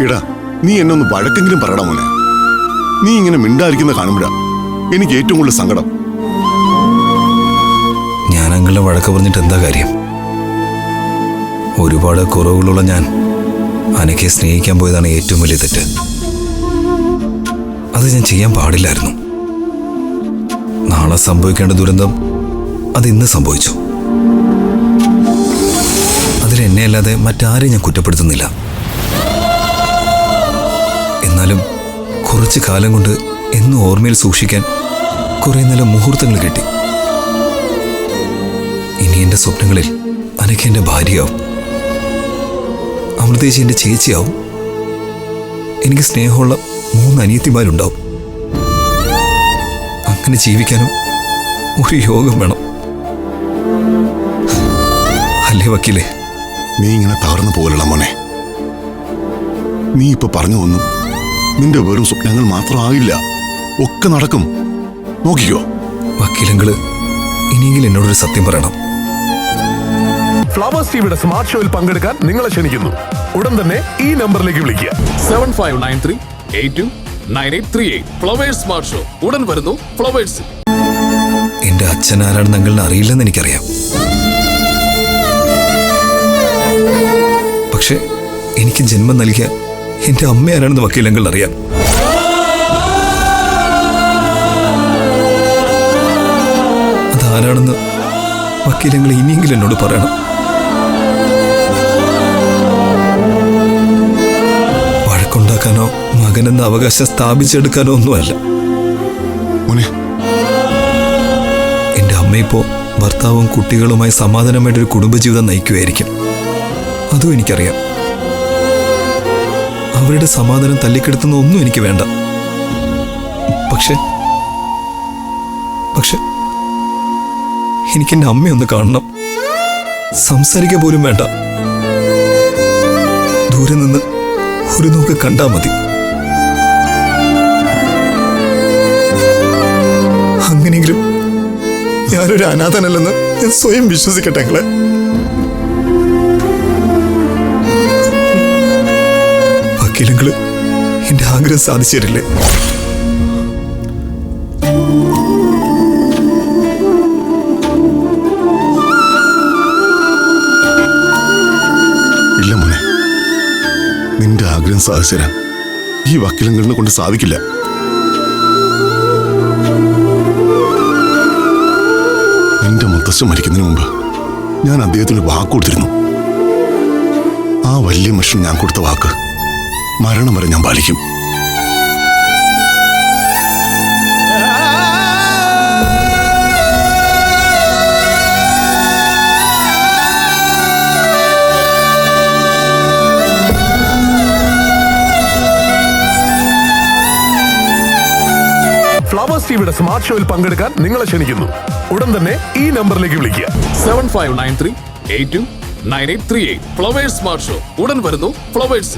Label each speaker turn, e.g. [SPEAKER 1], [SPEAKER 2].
[SPEAKER 1] എടാ, നീ എന്നെ ഒന്ന് വഴക്കെങ്കിലും പറയടാ മോനെ. നീ ഇങ്ങനെ മിണ്ടായിരിക്കുന്ന കാണുമ്പോഴാ എനിക്ക് ഏറ്റവും കൂടുതൽ സങ്കടം.
[SPEAKER 2] ഞാൻ അങ്കിളിനെ വഴക്ക് പറഞ്ഞിട്ട് എന്താ കാര്യം? ഒരുപാട് കുറവുകളുള്ള ഞാൻ അനക്കെ സ്നേഹിക്കാൻ പോയതാണ് ഏറ്റവും വലിയ തെറ്റ്. അത് ഞാൻ ചെയ്യാൻ പാടില്ലായിരുന്നു. നാളെ സംഭവിക്കേണ്ട ദുരന്തം അത് ഇന്ന് സംഭവിച്ചു. അതിലെന്നെ അല്ലാതെ മറ്റാരെയും ഞാൻ കുറ്റപ്പെടുത്തുന്നില്ല. എന്നാലും കുറച്ചു കാലം കൊണ്ട് എന്നും ഓർമ്മയിൽ സൂക്ഷിക്കാൻ കുറെ നല്ല മുഹൂർത്തങ്ങൾ കിട്ടി. ഇനി എൻ്റെ സ്വപ്നങ്ങളിൽ അനക്ക് എൻ്റെ ഭാര്യയാവും, അമൃതേശി എൻ്റെ ചേച്ചിയാവും, എനിക്ക് സ്നേഹമുള്ള 3 അനിയത്തിമാരുണ്ടാവും. അങ്ങനെ ജീവിക്കാനും ഒരു യോഗം വേണം, അല്ലേ വക്കീലേ?
[SPEAKER 1] നീ ഇങ്ങനെ തകർന്നു പോകലല്ല മോനെ. നീ ഇപ്പൊ പറഞ്ഞു ഒന്നും നിന്റെ വെറും സ്വപ്നങ്ങൾ മാത്രമാകില്ല, ഒക്കെ നടക്കും. നോക്കിക്കോ.
[SPEAKER 2] വക്കീലങ്ങള് ഇനിയെങ്കിലും എന്നോടൊരു സത്യം പറയണം.
[SPEAKER 3] ഫ്ലവേഴ്സ് ടിവിയുടെ സ്മാർട്ട് ഷോയിൽ പങ്കെടുക്കാൻ നിങ്ങളെ ക്ഷണിക്കുന്നു. ഉടൻ തന്നെ ഈ നമ്പറിലേക്ക് വിളിക്കുക.
[SPEAKER 4] 7593829838. ഫ്ലവേഴ്സ് സ്മാർട്ട് ഷോ ഉടൻ വരുന്നു ഫ്ലവേഴ്സ്.
[SPEAKER 2] എന്റെ അച്ഛൻ ആരാണെന്ന് അങ്കിളിന് അറിയില്ലെന്ന് എനിക്കറിയാം. പക്ഷെ എനിക്ക് ജന്മം നൽകിയ എന്റെ അമ്മ ആരാണെന്ന് വക്കീലങ്ങൾ അറിയാം. അതാരാണെന്ന് വക്കീലങ്ങൾ ഇനിയെങ്കിലും എന്നോട് പറയണം. വഴക്കുണ്ടാക്കാനോ മകനെന്ന അവകാശം സ്ഥാപിച്ചെടുക്കാനോ ഒന്നുമല്ല. എന്റെ അമ്മ ഇപ്പോ ഭർത്താവും കുട്ടികളുമായി സമാധാനമായിട്ടൊരു കുടുംബജീവിതം നയിക്കുകയായിരിക്കും. അതും എനിക്കറിയാം. അവരുടെ സമാധാനം തല്ലിക്കെടുത്തുന്ന ഒന്നും എനിക്ക് വേണ്ട. പക്ഷെ എനിക്കെന്റെ അമ്മയൊന്ന് കാണണം. സംസാരിക്കാൻ പോലും വേണ്ട, ദൂരെ നിന്ന് ഒരു നോക്ക് കണ്ടാ മതി. അങ്ങനെയെങ്കിലും ഞാനൊരു അനാഥനല്ലെന്ന് ഞാൻ സ്വയം വിശ്വസിക്കട്ടെ. നിങ്ങളെ വക്കീലങ്ങള് എന്റെ ആഗ്രഹം സാധിച്ചു തരില്ലേ?
[SPEAKER 1] ഇല്ല മോനെ, നിന്റെ ആഗ്രഹം സാധിച്ചു തരാൻ ഈ വക്കീലങ്ങളിനെ കൊണ്ട് സാധിക്കില്ല. നിന്റെ മുത്തശ്ശൻ മരിക്കുന്നതിന് മുമ്പ് ഞാൻ അദ്ദേഹത്തിന് വാക്ക് കൊടുത്തിരുന്നു. ആ വലിയ മനുഷ്യൻ ഞാൻ കൊടുത്ത വാക്ക് മരണം വരെ ഞാൻ പാലിക്കും.
[SPEAKER 3] ഫ്ലവേഴ്സ് ടിവിയുടെ സ്മാർട്ട് ഷോയിൽ പങ്കെടുക്കാൻ നിങ്ങളെ ക്ഷണിക്കുന്നു. ഉടൻ തന്നെ ഈ നമ്പറിലേക്ക് വിളിക്കുക.
[SPEAKER 4] 7593829838. ഫ്ലവേഴ്സ് സ്മാർട്ട് ഷോ ഉടൻ വരുന്നു ഫ്ലവേഴ്സ്.